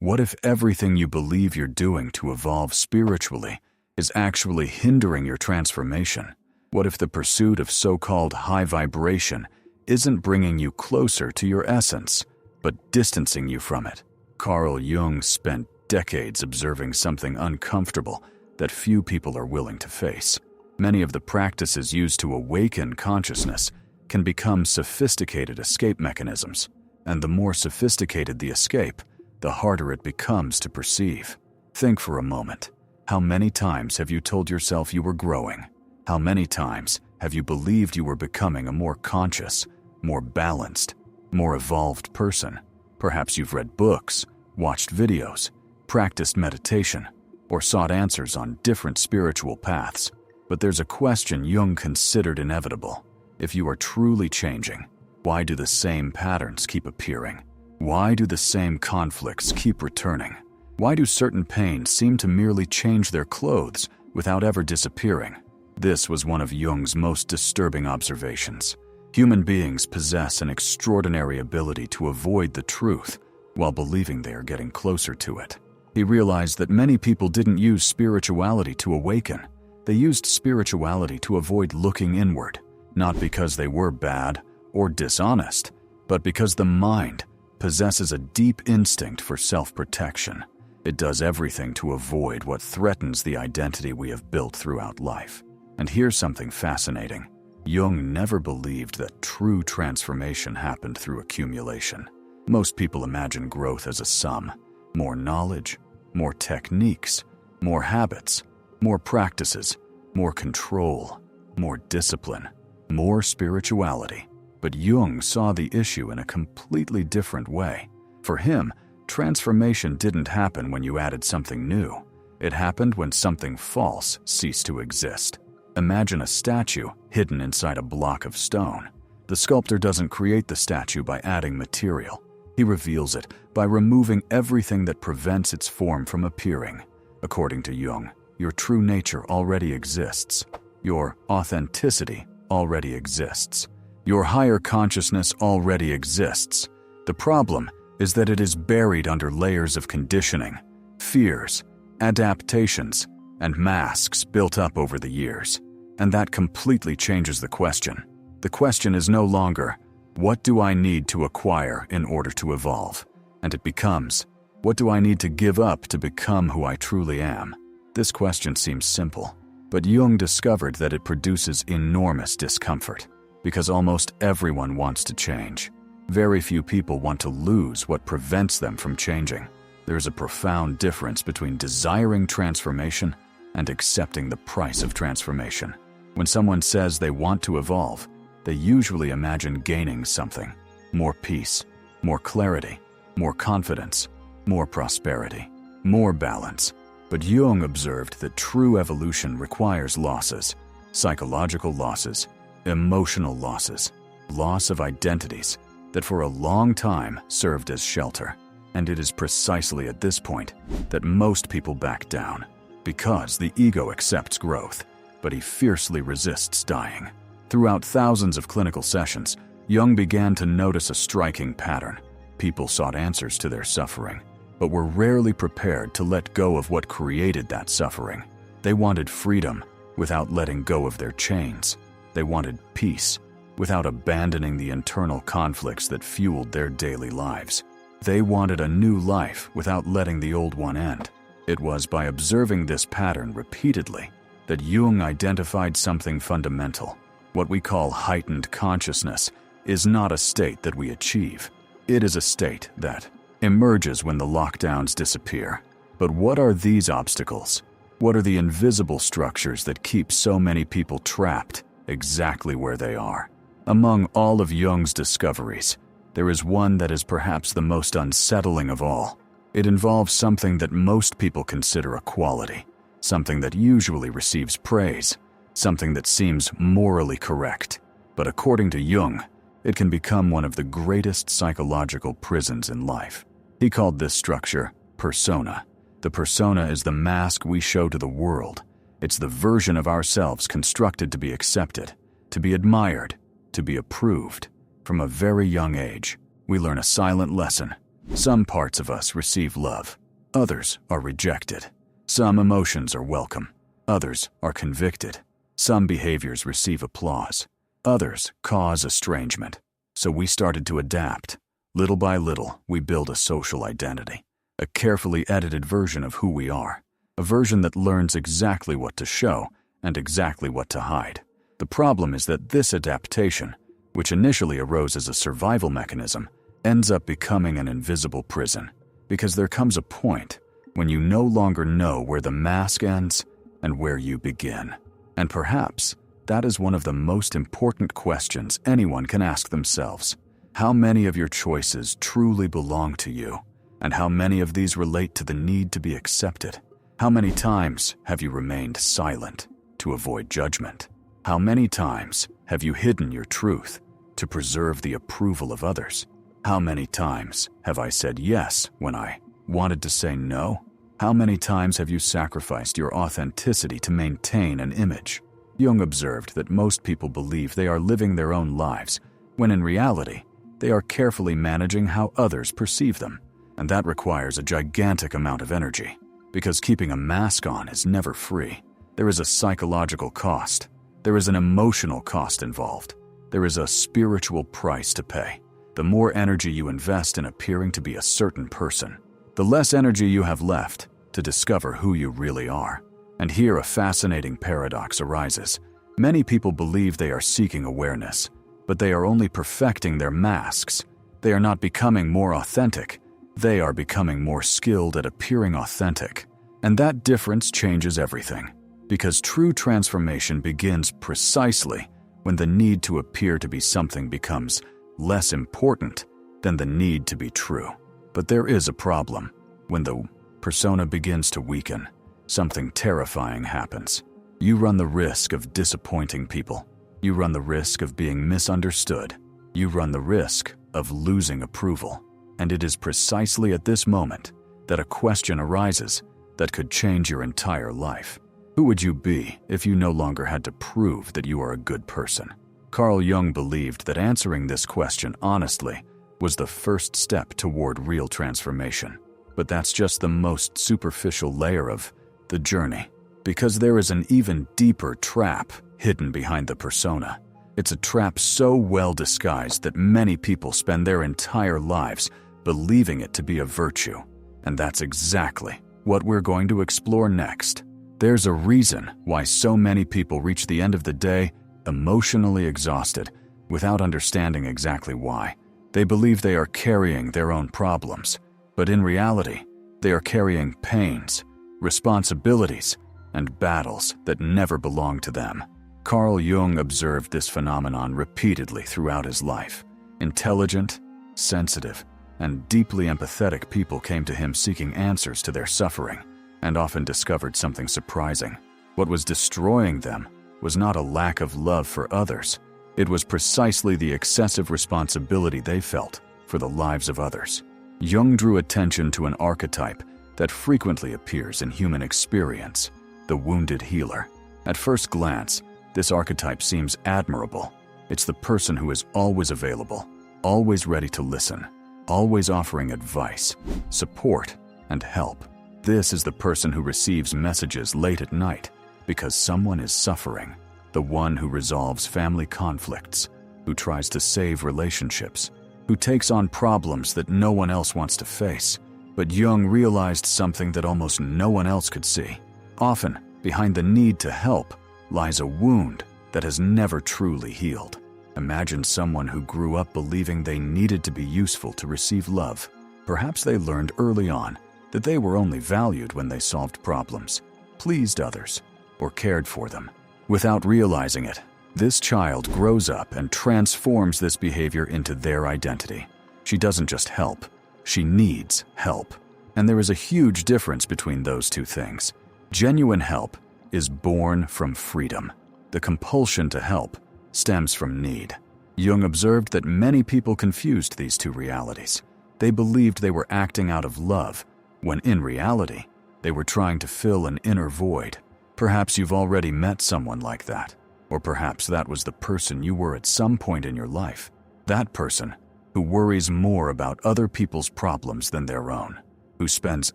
What if everything you believe you're doing to evolve spiritually is actually hindering your transformation? What if the pursuit of so-called high vibration isn't bringing you closer to your essence, but distancing you from it? Carl Jung spent decades observing something uncomfortable that few people are willing to face. Many of the practices used to awaken consciousness can become sophisticated escape mechanisms, and the more sophisticated the escape, the harder it becomes to perceive. Think for a moment. How many times have you told yourself you were growing? How many times have you believed you were becoming a more conscious, more balanced, more evolved person? Perhaps you've read books, watched videos, practiced meditation, or sought answers on different spiritual paths. But there's a question Jung considered inevitable. If you are truly changing, why do the same patterns keep appearing? Why do the same conflicts keep returning? Why do certain pains seem to merely change their clothes without ever disappearing? This was one of Jung's most disturbing observations. Human beings possess an extraordinary ability to avoid the truth while believing they are getting closer to it. He realized that many people didn't use spirituality to awaken. They used spirituality to avoid looking inward, not because they were bad or dishonest, but because the mind possesses a deep instinct for self-protection. It does everything to avoid what threatens the identity we have built throughout life. And here's something fascinating. Jung never believed that true transformation happened through accumulation. Most people imagine growth as a sum: more knowledge, more techniques, more habits, more practices, more control, more discipline, more spirituality. But Jung saw the issue in a completely different way. For him, transformation didn't happen when you added something new. It happened when something false ceased to exist. Imagine a statue hidden inside a block of stone. The sculptor doesn't create the statue by adding material. He reveals it by removing everything that prevents its form from appearing. According to Jung, your true nature already exists. Your authenticity already exists. Your higher consciousness already exists. The problem is that it is buried under layers of conditioning, fears, adaptations, and masks built up over the years. And that completely changes the question. The question is no longer, what do I need to acquire in order to evolve? And it becomes, what do I need to give up to become who I truly am? This question seems simple, but Jung discovered that it produces enormous discomfort, because almost everyone wants to change. Very few people want to lose what prevents them from changing. There is a profound difference between desiring transformation and accepting the price of transformation. When someone says they want to evolve, they usually imagine gaining something: more peace, more clarity, more confidence, more prosperity, more balance. But Jung observed that true evolution requires losses: psychological losses, emotional losses, loss of identities that for a long time served as shelter. And it is precisely at this point that most people back down, because the ego accepts growth, but he fiercely resists dying. Throughout thousands of clinical sessions, Jung began to notice a striking pattern. People sought answers to their suffering, but were rarely prepared to let go of what created that suffering. They wanted freedom without letting go of their chains. They wanted peace without abandoning the internal conflicts that fueled their daily lives. They wanted a new life without letting the old one end. It was by observing this pattern repeatedly that Jung identified something fundamental. What we call heightened consciousness is not a state that we achieve. It is a state that emerges when the lockdowns disappear. But what are these obstacles? What are the invisible structures that keep so many people trapped exactly where they are? Among all of Jung's discoveries, there is one that is perhaps the most unsettling of all. It involves something that most people consider a quality, something that usually receives praise, something that seems morally correct. But according to Jung, it can become one of the greatest psychological prisons in life. He called this structure persona. The persona is the mask we show to the world. It's the version of ourselves constructed to be accepted, to be admired, to be approved. From a very young age, we learn a silent lesson. Some parts of us receive love. Others are rejected. Some emotions are welcome. Others are convicted. Some behaviors receive applause. Others cause estrangement. So we started to adapt. Little by little, we build a social identity, a carefully edited version of who we are, a version that learns exactly what to show and exactly what to hide. The problem is that this adaptation, which initially arose as a survival mechanism, ends up becoming an invisible prison, because there comes a point when you no longer know where the mask ends and where you begin. And perhaps that is one of the most important questions anyone can ask themselves. How many of your choices truly belong to you? And how many of these relate to the need to be accepted? How many times have you remained silent to avoid judgment? How many times have you hidden your truth to preserve the approval of others? How many times have I said yes when I wanted to say no? How many times have you sacrificed your authenticity to maintain an image? Jung observed that most people believe they are living their own lives, when in reality, they are carefully managing how others perceive them. And that requires a gigantic amount of energy, because keeping a mask on is never free. There is a psychological cost. There is an emotional cost involved. There is a spiritual price to pay. The more energy you invest in appearing to be a certain person, the less energy you have left to discover who you really are. And here a fascinating paradox arises. Many people believe they are seeking awareness, but they are only perfecting their masks. They are not becoming more authentic. They are becoming more skilled at appearing authentic. And that difference changes everything, because true transformation begins precisely when the need to appear to be something becomes less important than the need to be true. But there is a problem. When the persona begins to weaken, something terrifying happens. You run the risk of disappointing people. You run the risk of being misunderstood. You run the risk of losing approval. And it is precisely at this moment that a question arises that could change your entire life. Who would you be if you no longer had to prove that you are a good person? Carl Jung believed that answering this question honestly was the first step toward real transformation. But that's just the most superficial layer of the journey, because there is an even deeper trap hidden behind the persona. It's a trap so well disguised that many people spend their entire lives believing it to be a virtue. And that's exactly what we're going to explore next. There's a reason why so many people reach the end of the day emotionally exhausted without understanding exactly why. They believe they are carrying their own problems, but in reality, they are carrying pains, responsibilities, and battles that never belong to them. Carl Jung observed this phenomenon repeatedly throughout his life. Intelligent, sensitive, and deeply empathetic people came to him seeking answers to their suffering, and often discovered something surprising. What was destroying them was not a lack of love for others. It was precisely the excessive responsibility they felt for the lives of others. Jung drew attention to an archetype that frequently appears in human experience, the wounded healer. At first glance, this archetype seems admirable. It's the person who is always available, always ready to listen, always offering advice, support, and help. This is the person who receives messages late at night because someone is suffering, the one who resolves family conflicts, who tries to save relationships, who takes on problems that no one else wants to face. But Jung realized something that almost no one else could see. Often, behind the need to help lies a wound that has never truly healed. Imagine someone who grew up believing they needed to be useful to receive love. Perhaps they learned early on that they were only valued when they solved problems, pleased others, or cared for them. Without realizing it, this child grows up and transforms this behavior into their identity. She doesn't just help, she needs help. And there is a huge difference between those two things. Genuine help is born from freedom. The compulsion to help stems from need. Jung observed that many people confused these two realities. They believed they were acting out of love, when in reality, they were trying to fill an inner void. Perhaps you've already met someone like that, or perhaps that was the person you were at some point in your life. That person who worries more about other people's problems than their own, who spends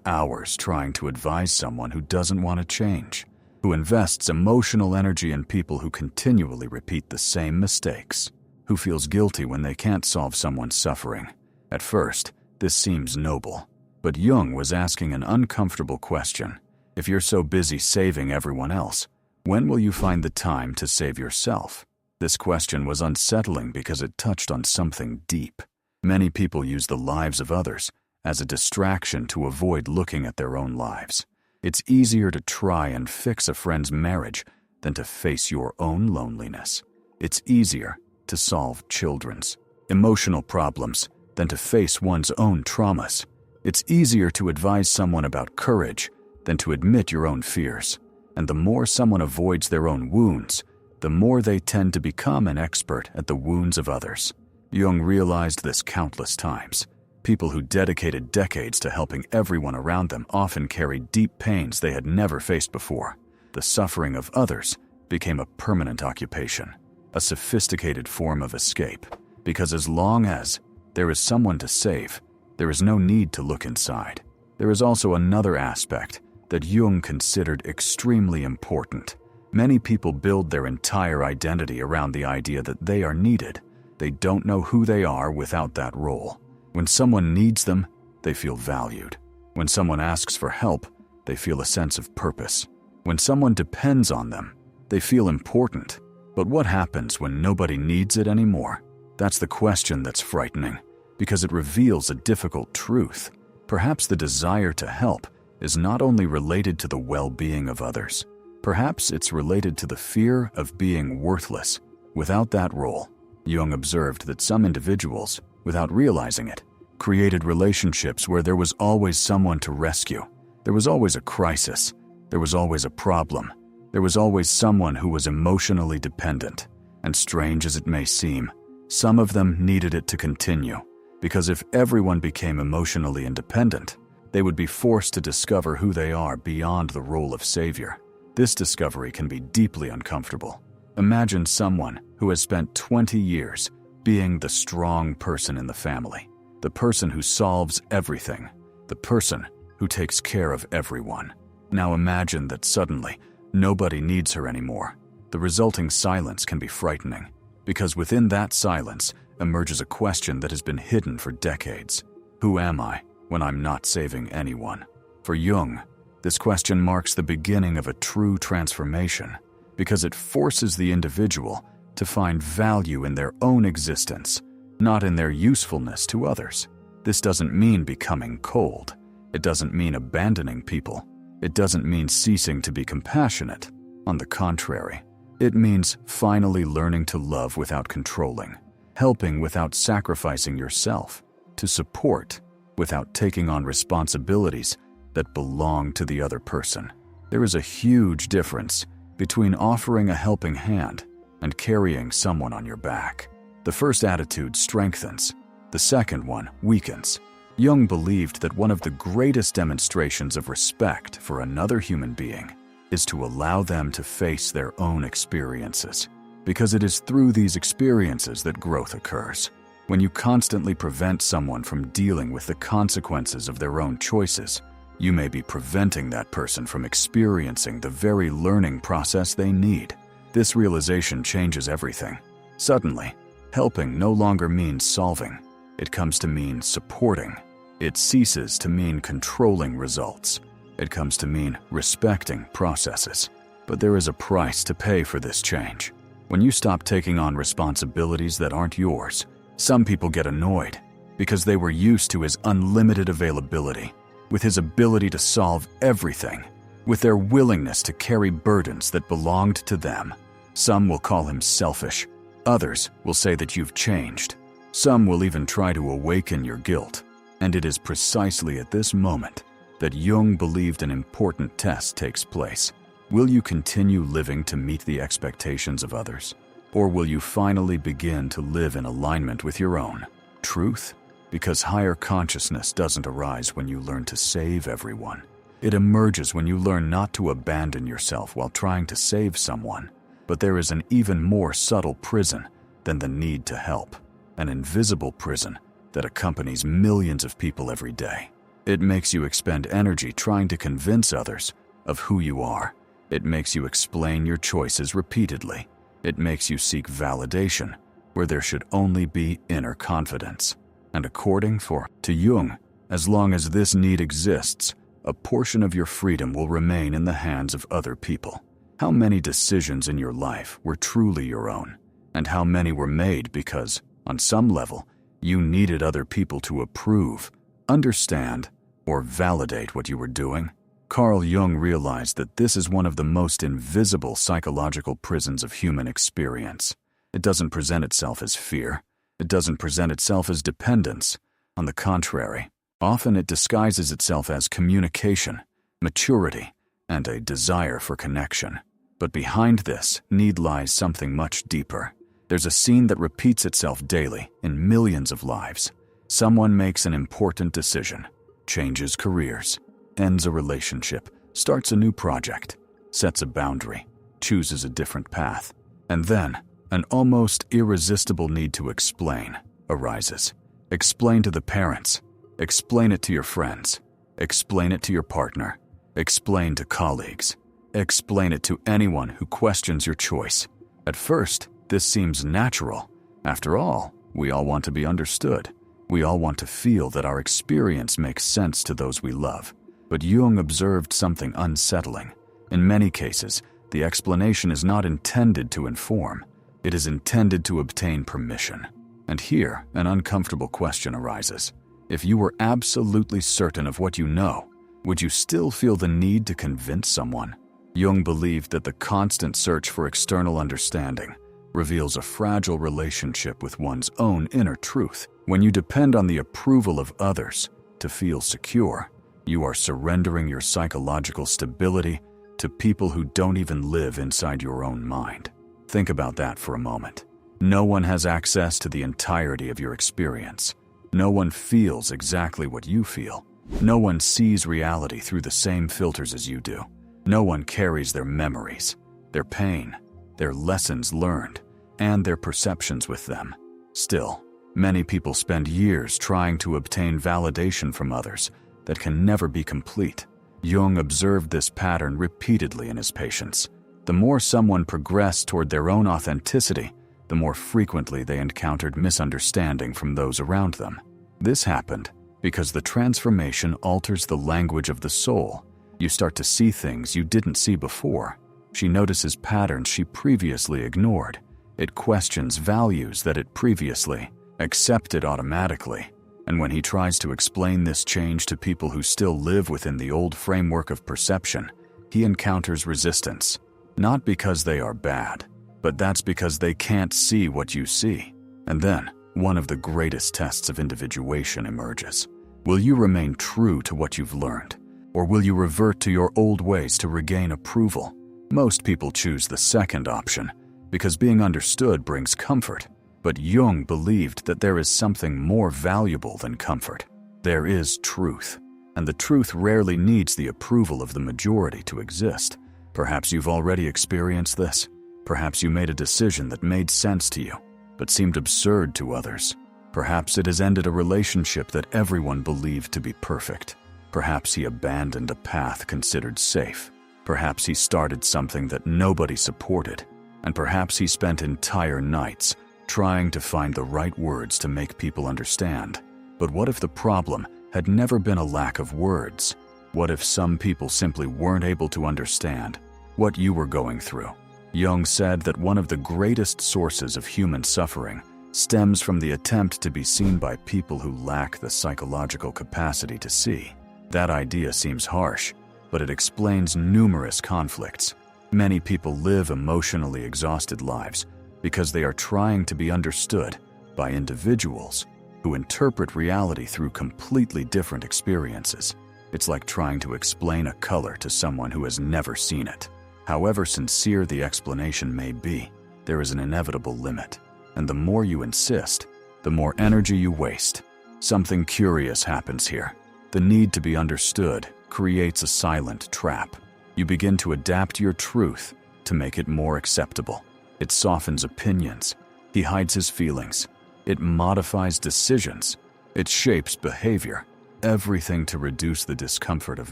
hours trying to advise someone who doesn't want to change, who invests emotional energy in people who continually repeat the same mistakes, who feels guilty when they can't solve someone's suffering. At first, this seems noble, but Jung was asking an uncomfortable question. If you're so busy saving everyone else, when will you find the time to save yourself? This question was unsettling because it touched on something deep. Many people use the lives of others as a distraction to avoid looking at their own lives. It's easier to try and fix a friend's marriage than to face your own loneliness. It's easier to solve children's emotional problems than to face one's own traumas. It's easier to advise someone about courage than to admit your own fears. And the more someone avoids their own wounds, the more they tend to become an expert at the wounds of others. Jung realized this countless times. People who dedicated decades to helping everyone around them often carried deep pains they had never faced before. The suffering of others became a permanent occupation, a sophisticated form of escape, because as long as there is someone to save, there is no need to look inside. There is also another aspect that Jung considered extremely important. Many people build their entire identity around the idea that they are needed. They don't know who they are without that role. When someone needs them, they feel valued. When someone asks for help, they feel a sense of purpose. When someone depends on them, they feel important. But what happens when nobody needs it anymore? That's the question that's frightening, because it reveals a difficult truth. Perhaps the desire to help is not only related to the well-being of others. Perhaps it's related to the fear of being worthless. Without that role, Jung observed that some individuals, without realizing it, created relationships where there was always someone to rescue. There was always a crisis. There was always a problem. There was always someone who was emotionally dependent. And strange as it may seem, some of them needed it to continue, because if everyone became emotionally independent, they would be forced to discover who they are beyond the role of savior. This discovery can be deeply uncomfortable. Imagine someone who has spent 20 years being the strong person in the family, the person who solves everything, the person who takes care of everyone. Now imagine that suddenly nobody needs her anymore. The resulting silence can be frightening, because within that silence emerges a question that has been hidden for decades. Who am I when I'm not saving anyone? For Jung, this question marks the beginning of a true transformation, because it forces the individual to find value in their own existence, not in their usefulness to others. This doesn't mean becoming cold. It doesn't mean abandoning people. It doesn't mean ceasing to be compassionate. On the contrary, it means finally learning to love without controlling, helping without sacrificing yourself, to support without taking on responsibilities that belong to the other person. There is a huge difference between offering a helping hand and carrying someone on your back. The first attitude strengthens, the second one weakens. Jung believed that one of the greatest demonstrations of respect for another human being is to allow them to face their own experiences, because it is through these experiences that growth occurs. When you constantly prevent someone from dealing with the consequences of their own choices, you may be preventing that person from experiencing the very learning process they need. This realization changes everything. Suddenly, helping no longer means solving. It comes to mean supporting. It ceases to mean controlling results. It comes to mean respecting processes. But there is a price to pay for this change. When you stop taking on responsibilities that aren't yours, some people get annoyed because they were used to his unlimited availability, with his ability to solve everything, with their willingness to carry burdens that belonged to them. Some will call him selfish. Others will say that you've changed. Some will even try to awaken your guilt. And it is precisely at this moment that Jung believed an important test takes place. Will you continue living to meet the expectations of others? Or will you finally begin to live in alignment with your own truth? Because higher consciousness doesn't arise when you learn to save everyone. It emerges when you learn not to abandon yourself while trying to save someone. But there is an even more subtle prison than the need to help, an invisible prison that accompanies millions of people every day. It makes you expend energy trying to convince others of who you are. It makes you explain your choices repeatedly. It makes you seek validation where there should only be inner confidence. And according to Jung, as long as this need exists, a portion of your freedom will remain in the hands of other people. How many decisions in your life were truly your own? And how many were made because, on some level, you needed other people to approve, understand, or validate what you were doing? Carl Jung realized that this is one of the most invisible psychological prisons of human experience. It doesn't present itself as fear. It doesn't present itself as dependence. On the contrary, often it disguises itself as communication, maturity, and a desire for connection. But behind this need lies something much deeper. There's a scene that repeats itself daily in millions of lives. Someone makes an important decision, changes careers, ends a relationship, starts a new project, sets a boundary, chooses a different path, and then an almost irresistible need to explain arises. Explain to the parents, explain it to your friends, explain it to your partner, explain to colleagues, explain it to anyone who questions your choice. At first, this seems natural. After all, we all want to be understood. We all want to feel that our experience makes sense to those we love. But Jung observed something unsettling. In many cases, the explanation is not intended to inform. It is intended to obtain permission. And here, an uncomfortable question arises. If you were absolutely certain of what you know, would you still feel the need to convince someone? Jung believed that the constant search for external understanding reveals a fragile relationship with one's own inner truth. When you depend on the approval of others to feel secure, you are surrendering your psychological stability to people who don't even live inside your own mind. Think about that for a moment. No one has access to the entirety of your experience. No one feels exactly what you feel. No one sees reality through the same filters as you do. No one carries their memories, their pain, their lessons learned, and their perceptions with them. Still, many people spend years trying to obtain validation from others that can never be complete. Jung observed this pattern repeatedly in his patients. The more someone progressed toward their own authenticity, the more frequently they encountered misunderstanding from those around them. This happened because the transformation alters the language of the soul. You start to see things you didn't see before. She notices patterns she previously ignored. It questions values that it previously accepted automatically. And when he tries to explain this change to people who still live within the old framework of perception, he encounters resistance. Not because they are bad, but that's because they can't see what you see. And then, one of the greatest tests of individuation emerges. Will you remain true to what you've learned? Or will you revert to your old ways to regain approval? Most people choose the second option, because being understood brings comfort. But Jung believed that there is something more valuable than comfort. There is truth, and the truth rarely needs the approval of the majority to exist. Perhaps you've already experienced this. Perhaps you made a decision that made sense to you, but seemed absurd to others. Perhaps it has ended a relationship that everyone believed to be perfect. Perhaps he abandoned a path considered safe. Perhaps he started something that nobody supported. And perhaps he spent entire nights trying to find the right words to make people understand. But what if the problem had never been a lack of words? What if some people simply weren't able to understand what you were going through? Jung said that one of the greatest sources of human suffering stems from the attempt to be seen by people who lack the psychological capacity to see. That idea seems harsh, but it explains numerous conflicts. Many people live emotionally exhausted lives because they are trying to be understood by individuals who interpret reality through completely different experiences. It's like trying to explain a color to someone who has never seen it. However sincere the explanation may be, there is an inevitable limit. And the more you insist, the more energy you waste. Something curious happens here. The need to be understood creates a silent trap. You begin to adapt your truth to make it more acceptable. It softens opinions. He hides his feelings. It modifies decisions. It shapes behavior, everything to reduce the discomfort of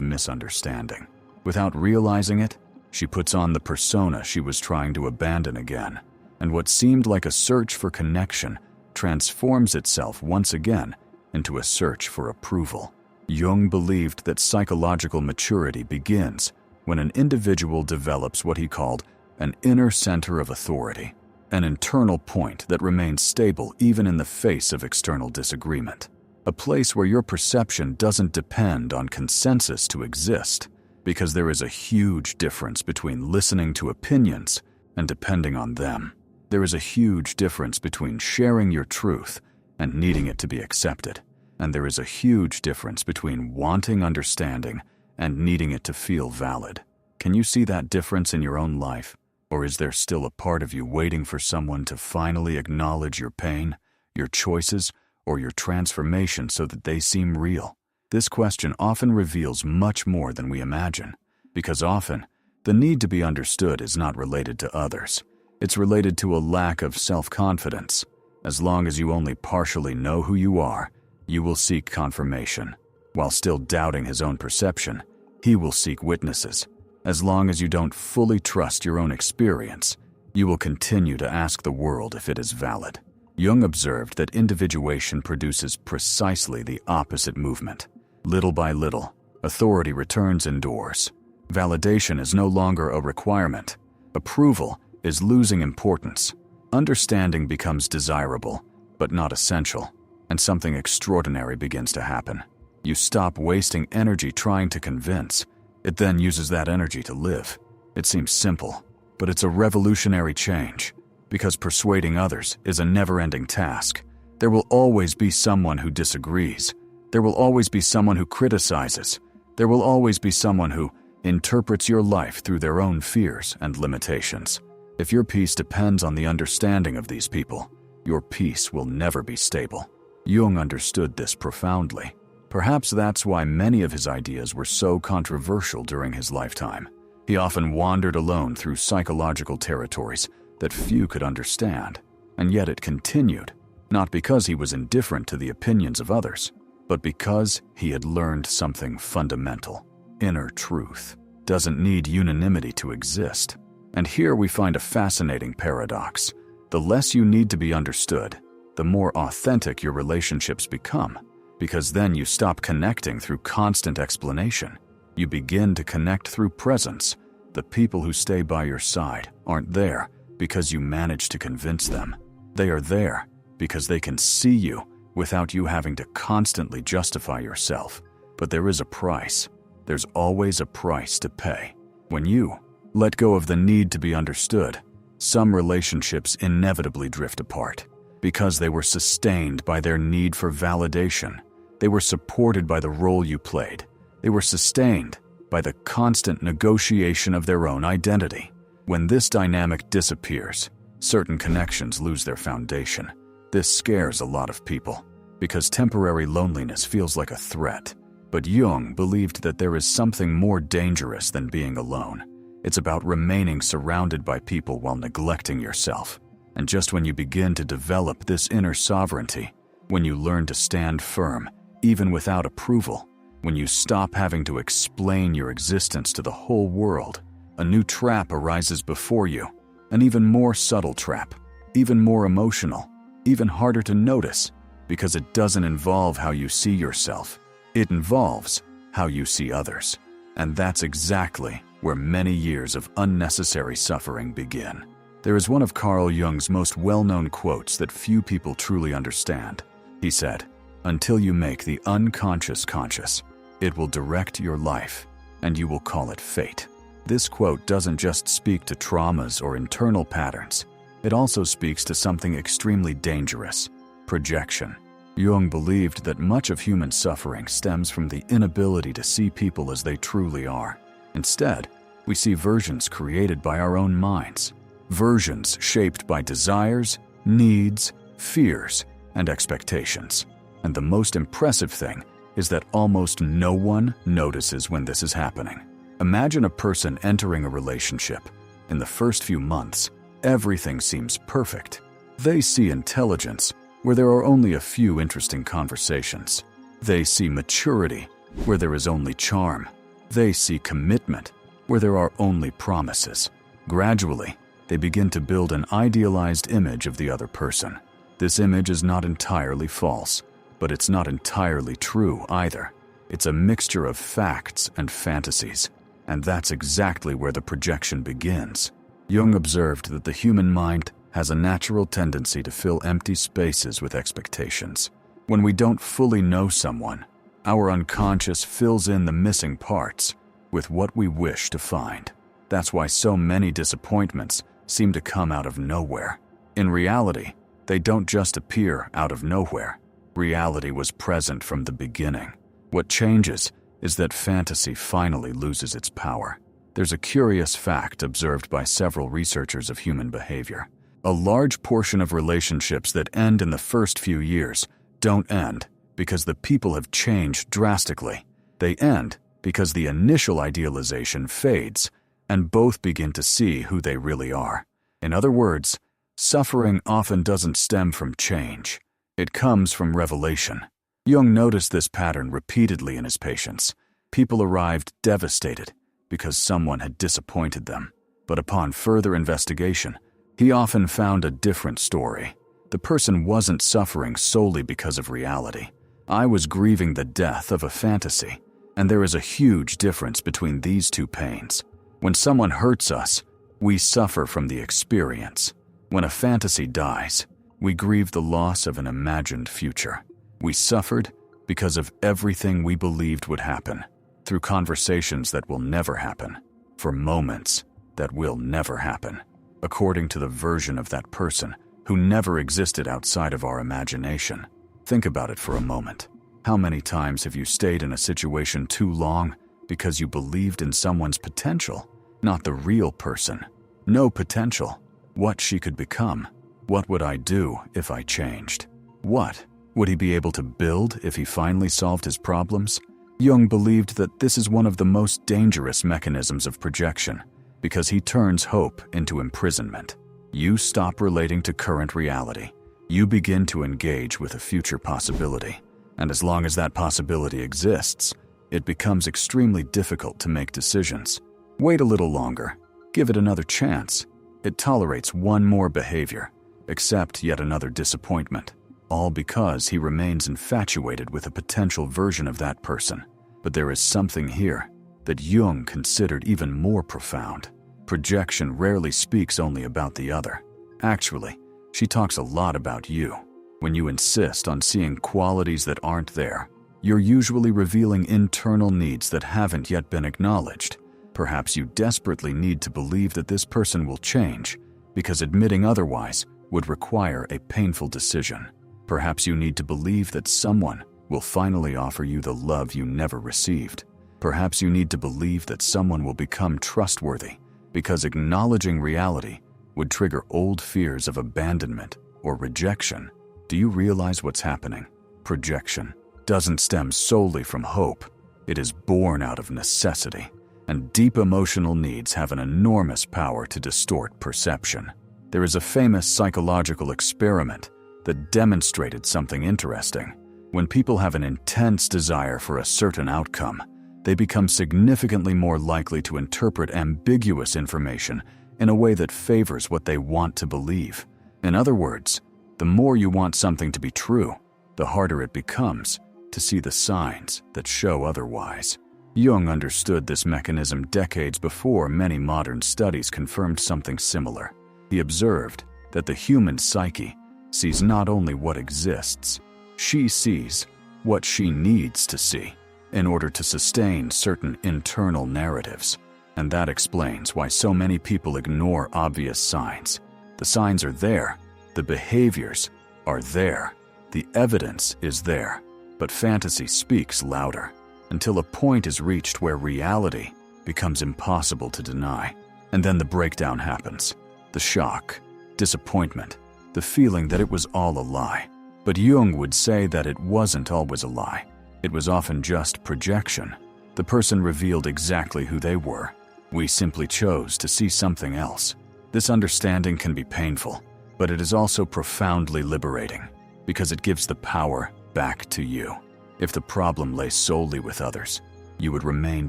misunderstanding. Without realizing it, she puts on the persona she was trying to abandon again, and what seemed like a search for connection transforms itself once again into a search for approval. Jung believed that psychological maturity begins when an individual develops what he called an inner center of authority, an internal point that remains stable even in the face of external disagreement, a place where your perception doesn't depend on consensus to exist, because there is a huge difference between listening to opinions and depending on them. There is a huge difference between sharing your truth and needing it to be accepted, and there is a huge difference between wanting understanding and needing it to feel valid. Can you see that difference in your own life? Or is there still a part of you waiting for someone to finally acknowledge your pain, your choices, or your transformation so that they seem real? This question often reveals much more than we imagine, because often the need to be understood is not related to others. It's related to a lack of self-confidence. As long as you only partially know who you are, you will seek confirmation. While still doubting his own perception, he will seek witnesses. As long as you don't fully trust your own experience, you will continue to ask the world if it is valid. Jung observed that individuation produces precisely the opposite movement. Little by little, authority returns indoors. Validation is no longer a requirement. Approval is losing importance. Understanding becomes desirable, but not essential, and something extraordinary begins to happen. You stop wasting energy trying to convince. It then uses that energy to live. It seems simple, but it's a revolutionary change, because persuading others is a never-ending task. There will always be someone who disagrees. There will always be someone who criticizes. There will always be someone who interprets your life through their own fears and limitations. If your peace depends on the understanding of these people, your peace will never be stable. Jung understood this profoundly. Perhaps that's why many of his ideas were so controversial during his lifetime. He often wandered alone through psychological territories that few could understand, and yet it continued, not because he was indifferent to the opinions of others, but because he had learned something fundamental. Inner truth doesn't need unanimity to exist. And here we find a fascinating paradox. The less you need to be understood, the more authentic your relationships become, because then you stop connecting through constant explanation. You begin to connect through presence. The people who stay by your side aren't there because you manage to convince them. They are there because they can see you without you having to constantly justify yourself. But there is a price. There's always a price to pay. When you let go of the need to be understood, some relationships inevitably drift apart because they were sustained by their need for validation. They were supported by the role you played. They were sustained by the constant negotiation of their own identity. When this dynamic disappears, certain connections lose their foundation. This scares a lot of people because temporary loneliness feels like a threat. But Jung believed that there is something more dangerous than being alone. It's about remaining surrounded by people while neglecting yourself. And just when you begin to develop this inner sovereignty, when you learn to stand firm, even without approval, when you stop having to explain your existence to the whole world, a new trap arises before you, an even more subtle trap, even more emotional, even harder to notice, because it doesn't involve how you see yourself. It involves how you see others. And that's exactly where many years of unnecessary suffering begin. There is one of Carl Jung's most well-known quotes that few people truly understand. He said, "Until you make the unconscious conscious, it will direct your life, and you will call it fate." This quote doesn't just speak to traumas or internal patterns. It also speaks to something extremely dangerous: projection. Jung believed that much of human suffering stems from the inability to see people as they truly are. Instead, we see versions created by our own minds, versions shaped by desires, needs, fears, and expectations. And the most impressive thing is that almost no one notices when this is happening. Imagine a person entering a relationship. In the first few months, everything seems perfect. They see intelligence, where there are only a few interesting conversations. They see maturity, where there is only charm. They see commitment, where there are only promises. Gradually, they begin to build an idealized image of the other person. This image is not entirely false, but it's not entirely true either. It's a mixture of facts and fantasies, and that's exactly where the projection begins. Jung observed that the human mind has a natural tendency to fill empty spaces with expectations. When we don't fully know someone, our unconscious fills in the missing parts with what we wish to find. That's why so many disappointments seem to come out of nowhere. In reality, they don't just appear out of nowhere. Reality was present from the beginning. What changes is that fantasy finally loses its power. There's a curious fact observed by several researchers of human behavior. A large portion of relationships that end in the first few years don't end because the people have changed drastically. They end because the initial idealization fades and both begin to see who they really are. In other words, suffering often doesn't stem from change. It comes from revelation. Jung noticed this pattern repeatedly in his patients. People arrived devastated because someone had disappointed them. But upon further investigation, he often found a different story. The person wasn't suffering solely because of reality. I was grieving the death of a fantasy, and there is a huge difference between these two pains. When someone hurts us, we suffer from the experience. When a fantasy dies, we grieve the loss of an imagined future. We suffered because of everything we believed would happen, through conversations that will never happen, for moments that will never happen, according to the version of that person who never existed outside of our imagination. Think about it for a moment. How many times have you stayed in a situation too long because you believed in someone's potential, not the real person? No potential. What she could become. What would I do if I changed? What would he be able to build if he finally solved his problems? Jung believed that this is one of the most dangerous mechanisms of projection, because he turns hope into imprisonment. You stop relating to current reality. You begin to engage with a future possibility. And as long as that possibility exists, it becomes extremely difficult to make decisions. Wait a little longer. Give it another chance. It tolerates one more behavior, accept yet another disappointment, all because he remains infatuated with a potential version of that person. But there is something here that Jung considered even more profound. Projection rarely speaks only about the other. Actually, she talks a lot about you. When you insist on seeing qualities that aren't there, you're usually revealing internal needs that haven't yet been acknowledged. Perhaps you desperately need to believe that this person will change, because admitting otherwise would require a painful decision. Perhaps you need to believe that someone will finally offer you the love you never received. Perhaps you need to believe that someone will become trustworthy, because acknowledging reality would trigger old fears of abandonment or rejection. Do you realize what's happening? Projection doesn't stem solely from hope. It is born out of necessity, and deep emotional needs have an enormous power to distort perception. There is a famous psychological experiment that demonstrated something interesting. When people have an intense desire for a certain outcome, they become significantly more likely to interpret ambiguous information in a way that favors what they want to believe. In other words, the more you want something to be true, the harder it becomes to see the signs that show otherwise. Jung understood this mechanism decades before many modern studies confirmed something similar. He observed that the human psyche sees not only what exists, she sees what she needs to see in order to sustain certain internal narratives. And that explains why so many people ignore obvious signs. The signs are there, the behaviors are there, the evidence is there, but fantasy speaks louder, until a point is reached where reality becomes impossible to deny. And then the breakdown happens. The shock, disappointment, the feeling that it was all a lie. But Jung would say that it wasn't always a lie. It was often just projection. The person revealed exactly who they were. We simply chose to see something else. This understanding can be painful, but it is also profoundly liberating. because it gives the power back to you. If the problem lay solely with others, you would remain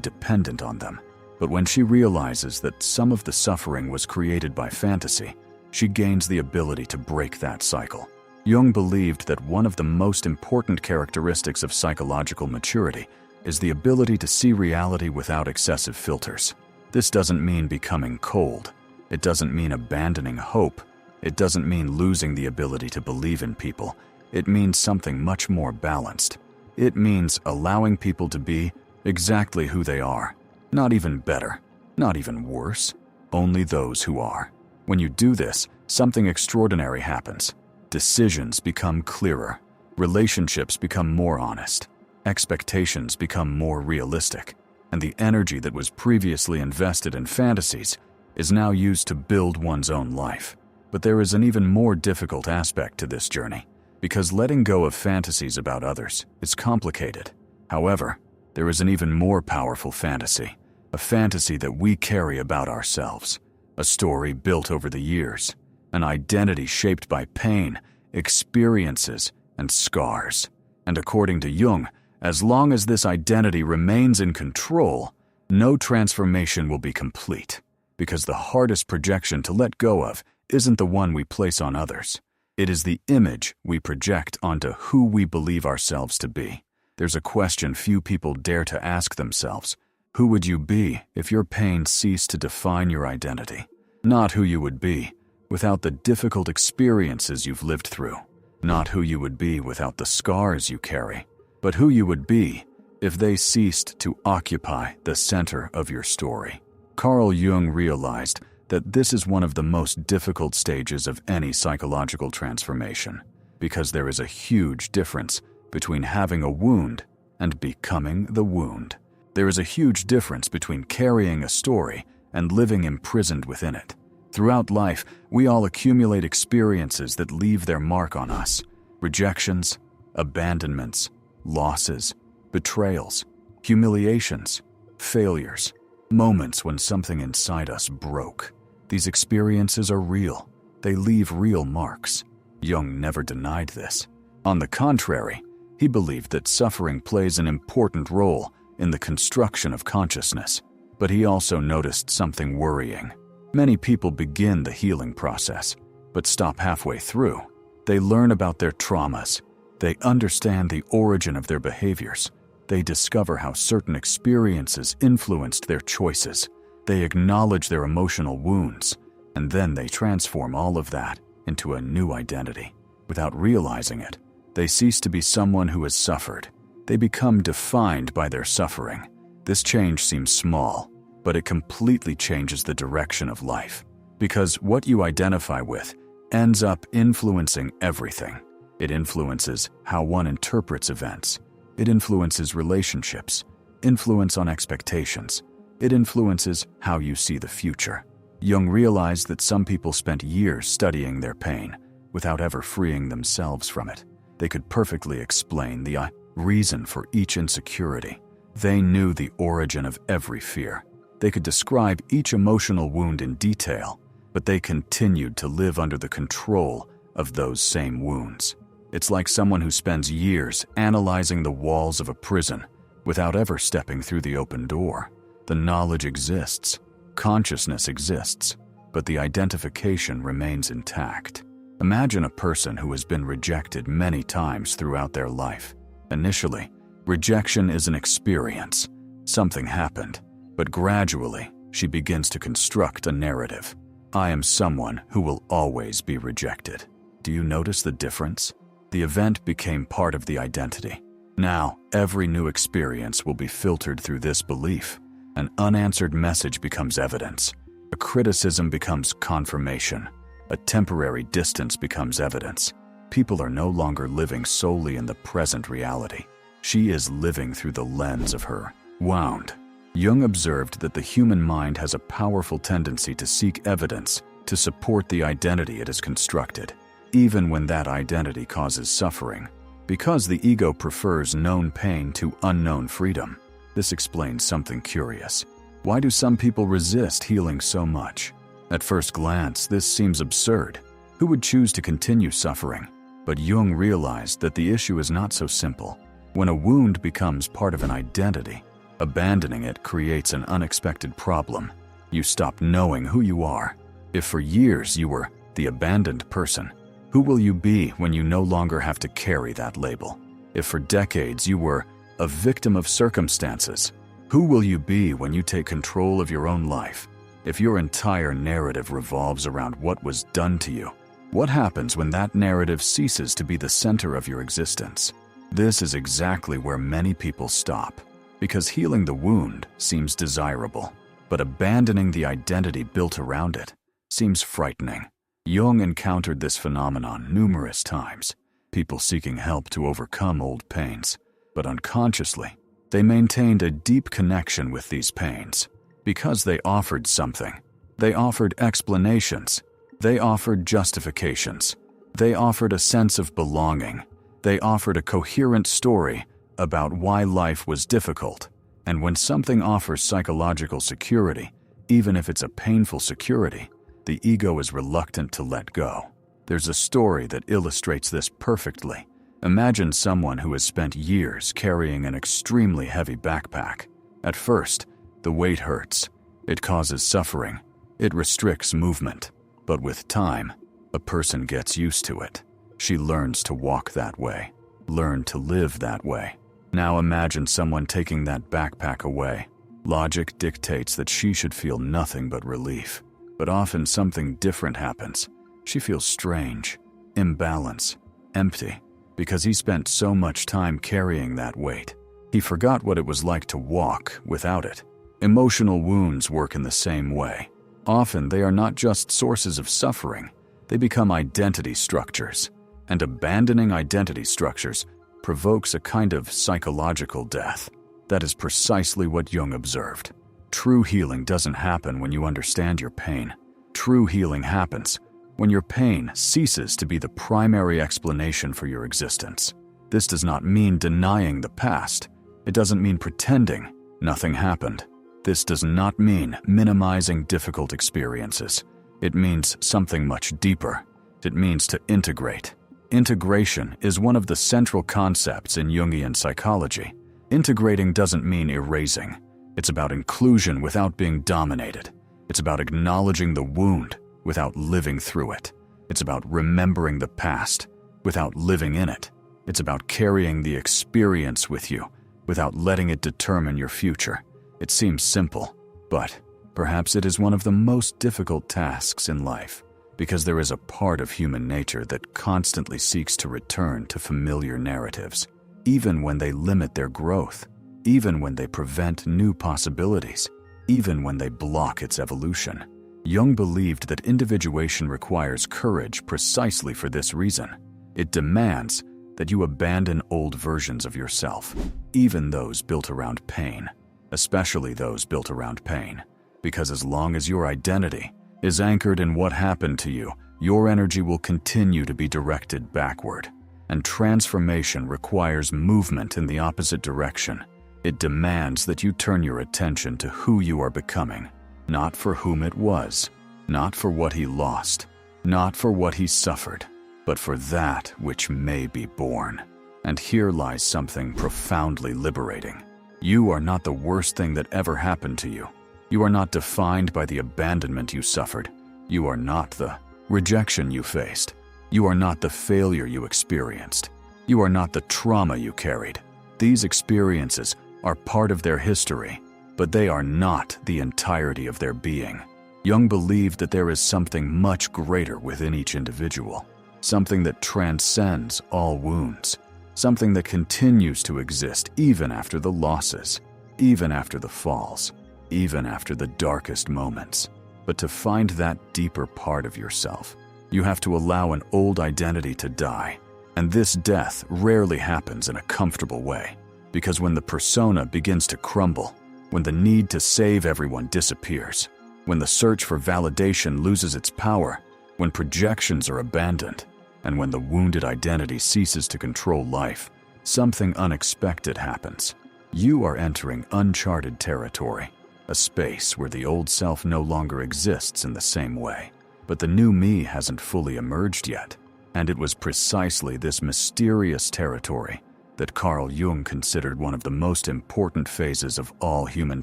dependent on them. But when she realizes that some of the suffering was created by fantasy, she gains the ability to break that cycle. Jung believed that one of the most important characteristics of psychological maturity is the ability to see reality without excessive filters. This doesn't mean becoming cold. It doesn't mean abandoning hope. It doesn't mean losing the ability to believe in people. It means something much more balanced. It means allowing people to be exactly who they are. Not even better, not even worse, only those who are. When you do this, something extraordinary happens. Decisions become clearer. Relationships become more honest. Expectations become more realistic. And the energy that was previously invested in fantasies is now used to build one's own life. But there is an even more difficult aspect to this journey, because letting go of fantasies about others is complicated. However, there is an even more powerful fantasy, a fantasy that we carry about ourselves, a story built over the years, an identity shaped by pain, experiences, and scars. And according to Jung, as long as this identity remains in control, no transformation will be complete, because the hardest projection to let go of isn't the one we place on others. It is the image we project onto who we believe ourselves to be. There's a question few people dare to ask themselves. Who would you be if your pain ceased to define your identity? Not who you would be without the difficult experiences you've lived through. Not who you would be without the scars you carry, but who you would be if they ceased to occupy the center of your story. Carl Jung realized that this is one of the most difficult stages of any psychological transformation, because there is a huge difference between having a wound and becoming the wound. There is a huge difference between carrying a story and living imprisoned within it. Throughout life, we all accumulate experiences that leave their mark on us. Rejections, abandonments, losses, betrayals, humiliations, failures, moments when something inside us broke. These experiences are real. They leave real marks. Jung never denied this. On the contrary, he believed that suffering plays an important role in the construction of consciousness. But he also noticed something worrying. Many people begin the healing process, but stop halfway through. They learn about their traumas. They understand the origin of their behaviors. They discover how certain experiences influenced their choices. They acknowledge their emotional wounds, and then they transform all of that into a new identity. Without realizing it, they cease to be someone who has suffered. They become defined by their suffering. This change seems small, but it completely changes the direction of life, because what you identify with ends up influencing everything. It influences how one interprets events. It influences relationships, influence on expectations. It influences how you see the future. Jung realized that some people spent years studying their pain without ever freeing themselves from it. They could perfectly explain the reason for each insecurity. They knew the origin of every fear. They could describe each emotional wound in detail, but they continued to live under the control of those same wounds. It's like someone who spends years analyzing the walls of a prison without ever stepping through the open door. The knowledge exists, consciousness exists, but the identification remains intact. Imagine a person who has been rejected many times throughout their life. Initially, rejection is an experience. Something happened, but gradually, she begins to construct a narrative. I am someone who will always be rejected. Do you notice the difference? The event became part of the identity. Now, every new experience will be filtered through this belief. An unanswered message becomes evidence. A criticism becomes confirmation. A temporary distance becomes evidence. People are no longer living solely in the present reality. She is living through the lens of her wound. Jung observed that the human mind has a powerful tendency to seek evidence to support the identity it has constructed, even when that identity causes suffering, because the ego prefers known pain to unknown freedom. This explains something curious. Why do some people resist healing so much? At first glance, this seems absurd. Who would choose to continue suffering? But Jung realized that the issue is not so simple. When a wound becomes part of an identity, abandoning it creates an unexpected problem. You stop knowing who you are. If for years you were the abandoned person, who will you be when you no longer have to carry that label? If for decades you were a victim of circumstances, who will you be when you take control of your own life? If your entire narrative revolves around what was done to you, what happens when that narrative ceases to be the center of your existence? This is exactly where many people stop, because healing the wound seems desirable, but abandoning the identity built around it seems frightening. Jung encountered this phenomenon numerous times, people seeking help to overcome old pains, but unconsciously, they maintained a deep connection with these pains. Because they offered something. They offered explanations. They offered justifications. They offered a sense of belonging. They offered a coherent story about why life was difficult. And when something offers psychological security, even if it's a painful security, the ego is reluctant to let go. There's a story that illustrates this perfectly. Imagine someone who has spent years carrying an extremely heavy backpack. At first, the weight hurts. It causes suffering. It restricts movement. But with time, a person gets used to it. She learns to walk that way, learn to live that way. Now imagine someone taking that backpack away. Logic dictates that she should feel nothing but relief. But often something different happens. She feels strange, imbalance, empty, because he spent so much time carrying that weight. He forgot what it was like to walk without it. Emotional wounds work in the same way. Often they are not just sources of suffering, they become identity structures. And abandoning identity structures provokes a kind of psychological death. That is precisely what Jung observed. True healing doesn't happen when you understand your pain. True healing happens when your pain ceases to be the primary explanation for your existence. This does not mean denying the past. It doesn't mean pretending nothing happened. This does not mean minimizing difficult experiences. It means something much deeper. It means to integrate. Integration is one of the central concepts in Jungian psychology. Integrating doesn't mean erasing. It's about inclusion without being dominated. It's about acknowledging the wound without living through it. It's about remembering the past without living in it. It's about carrying the experience with you without letting it determine your future. It seems simple, but perhaps it is one of the most difficult tasks in life, because there is a part of human nature that constantly seeks to return to familiar narratives, even when they limit their growth, even when they prevent new possibilities, even when they block its evolution. Jung believed that individuation requires courage precisely for this reason. It demands that you abandon old versions of yourself, even those built around pain, especially those built around pain, because as long as your identity is anchored in what happened to you, your energy will continue to be directed backward. And transformation requires movement in the opposite direction. It demands that you turn your attention to who you are becoming, not for whom it was, not for what he lost, not for what he suffered, but for that which may be born. And here lies something profoundly liberating. You are not the worst thing that ever happened to you. You are not defined by the abandonment you suffered. You are not the rejection you faced. You are not the failure you experienced. You are not the trauma you carried. These experiences are part of their history, but they are not the entirety of their being. Jung believed that there is something much greater within each individual, something that transcends all wounds, something that continues to exist even after the losses, even after the falls, even after the darkest moments. But to find that deeper part of yourself, you have to allow an old identity to die. And this death rarely happens in a comfortable way, because when the persona begins to crumble, when the need to save everyone disappears, when the search for validation loses its power, when projections are abandoned, and when the wounded identity ceases to control life, something unexpected happens. You are entering uncharted territory, a space where the old self no longer exists in the same way. But the new me hasn't fully emerged yet. And it was precisely this mysterious territory that Carl Jung considered one of the most important phases of all human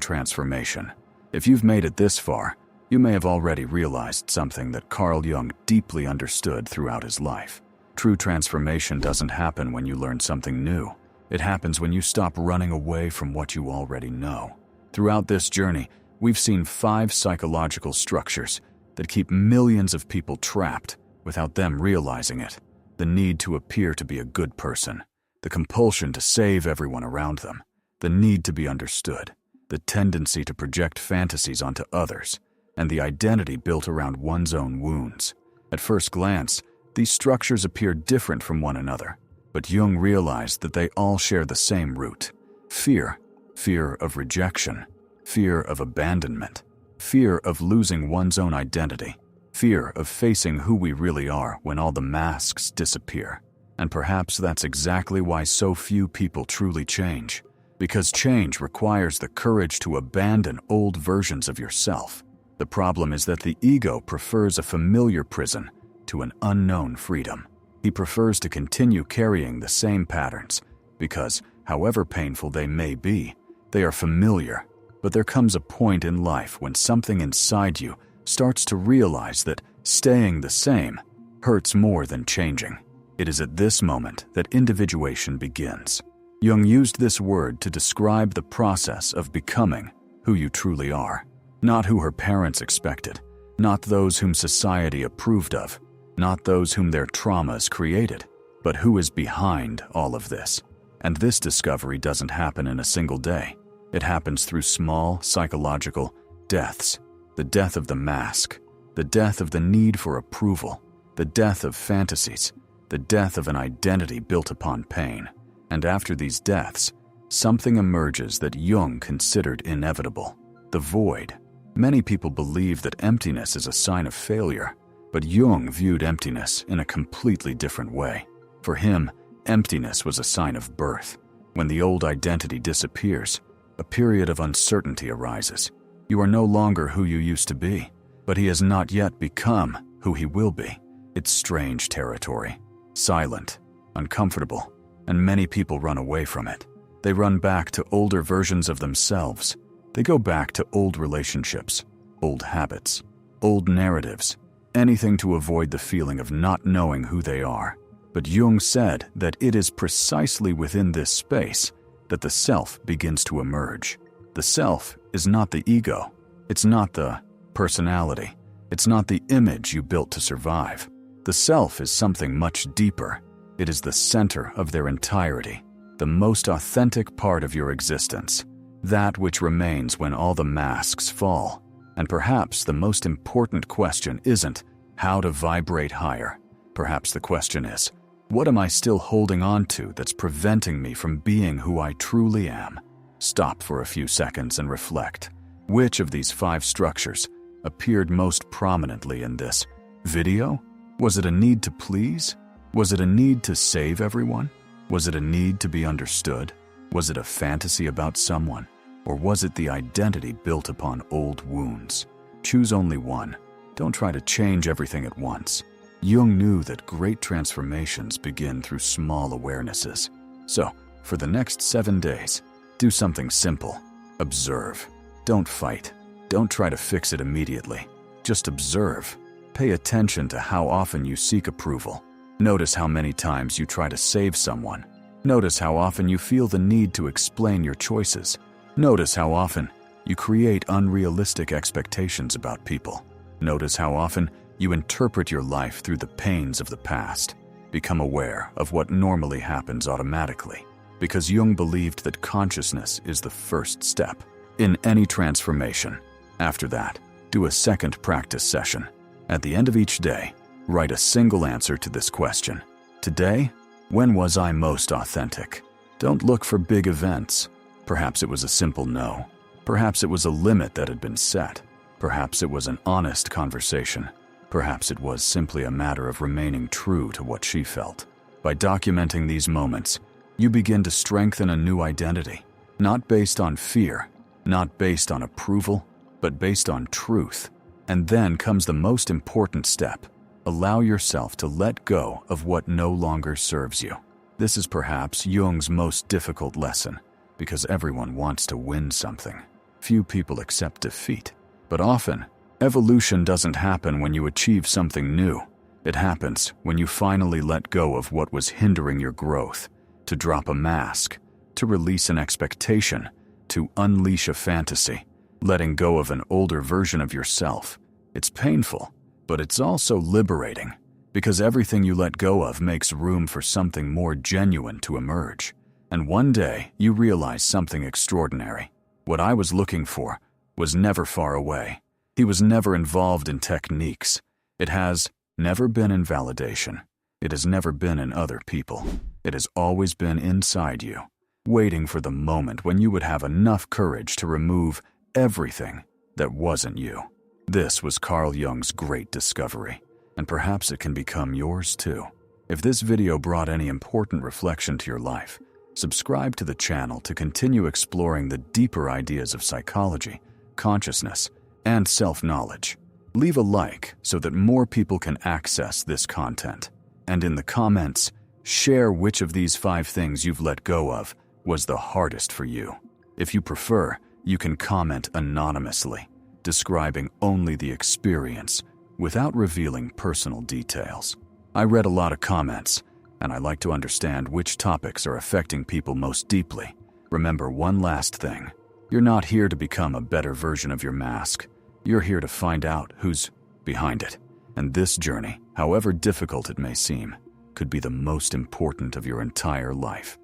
transformation. If you've made it this far, you may have already realized something that Carl Jung deeply understood throughout his life. True transformation doesn't happen when you learn something new. It happens when you stop running away from what you already know. Throughout this journey, we've seen 5 psychological structures that keep millions of people trapped without them realizing it. The need to appear to be a good person, the compulsion to save everyone around them, the need to be understood, the tendency to project fantasies onto others, and the identity built around one's own wounds. At first glance, these structures appear different from one another, but Jung realized that they all share the same root: fear. Fear of rejection, fear of abandonment, fear of losing one's own identity, fear of facing who we really are when all the masks disappear. And perhaps that's exactly why so few people truly change, because change requires the courage to abandon old versions of yourself. The problem is that the ego prefers a familiar prison to an unknown freedom. He prefers to continue carrying the same patterns because, however painful they may be, they are familiar. But there comes a point in life when something inside you starts to realize that staying the same hurts more than changing. It is at this moment that individuation begins. Jung used this word to describe the process of becoming who you truly are. Not who her parents expected, not those whom society approved of, not those whom their traumas created, but who is behind all of this. And this discovery doesn't happen in a single day. It happens through small psychological deaths. The death of the mask, the death of the need for approval, the death of fantasies, the death of an identity built upon pain. And after these deaths, something emerges that Jung considered inevitable: the void. Many people believe that emptiness is a sign of failure, but Jung viewed emptiness in a completely different way. For him, emptiness was a sign of birth. When the old identity disappears, a period of uncertainty arises. You are no longer who you used to be, but he has not yet become who he will be. It's strange territory, silent, uncomfortable, and many people run away from it. They run back to older versions of themselves. They go back to old relationships, old habits, old narratives, anything to avoid the feeling of not knowing who they are. But Jung said that it is precisely within this space that the self begins to emerge. The self is not the ego. It's not the personality. It's not the image you built to survive. The self is something much deeper. It is the center of their entirety, the most authentic part of your existence, that which remains when all the masks fall. And perhaps the most important question isn't how to vibrate higher. Perhaps the question is, what am I still holding on to that's preventing me from being who I truly am? Stop for a few seconds and reflect. Which of these 5 structures appeared most prominently in this video? Was it a need to please? Was it a need to save everyone? Was it a need to be understood? Was it a fantasy about someone? Or was it the identity built upon old wounds? Choose only one. Don't try to change everything at once. Jung knew that great transformations begin through small awarenesses. So, for the next 7 days, do something simple. Observe. Don't fight. Don't try to fix it immediately. Just observe. Pay attention to how often you seek approval. Notice how many times you try to save someone. Notice how often you feel the need to explain your choices. Notice how often you create unrealistic expectations about people. Notice how often you interpret your life through the pains of the past. Become aware of what normally happens automatically, because Jung believed that consciousness is the first step in any transformation. After that, do a second practice session. At the end of each day, write a single answer to this question. Today, when was I most authentic? Don't look for big events. Perhaps it was a simple no. Perhaps it was a limit that had been set. Perhaps it was an honest conversation. Perhaps it was simply a matter of remaining true to what she felt. By documenting these moments, you begin to strengthen a new identity, not based on fear, not based on approval, but based on truth. And then comes the most important step. Allow yourself to let go of what no longer serves you. This is perhaps Jung's most difficult lesson, because everyone wants to win something. Few people accept defeat. But often, evolution doesn't happen when you achieve something new. It happens when you finally let go of what was hindering your growth, to drop a mask, to release an expectation, to unleash a fantasy. Letting go of an older version of yourself. It's painful, but it's also liberating, because everything you let go of makes room for something more genuine to emerge. And one day, you realize something extraordinary. What I was looking for was never far away. He was never involved in techniques. It has never been in validation. It has never been in other people. It has always been inside you, waiting for the moment when you would have enough courage to remove everything that wasn't you. This was Carl Jung's great discovery, and perhaps it can become yours too. If this video brought any important reflection to your life, subscribe to the channel to continue exploring the deeper ideas of psychology, consciousness, and self-knowledge. Leave a like so that more people can access this content. And in the comments, share which of these 5 things you've let go of was the hardest for you. If you prefer, you can comment anonymously, describing only the experience without revealing personal details. I read a lot of comments, and I like to understand which topics are affecting people most deeply. Remember one last thing. You're not here to become a better version of your mask. You're here to find out who's behind it. And this journey, however difficult it may seem, could be the most important of your entire life.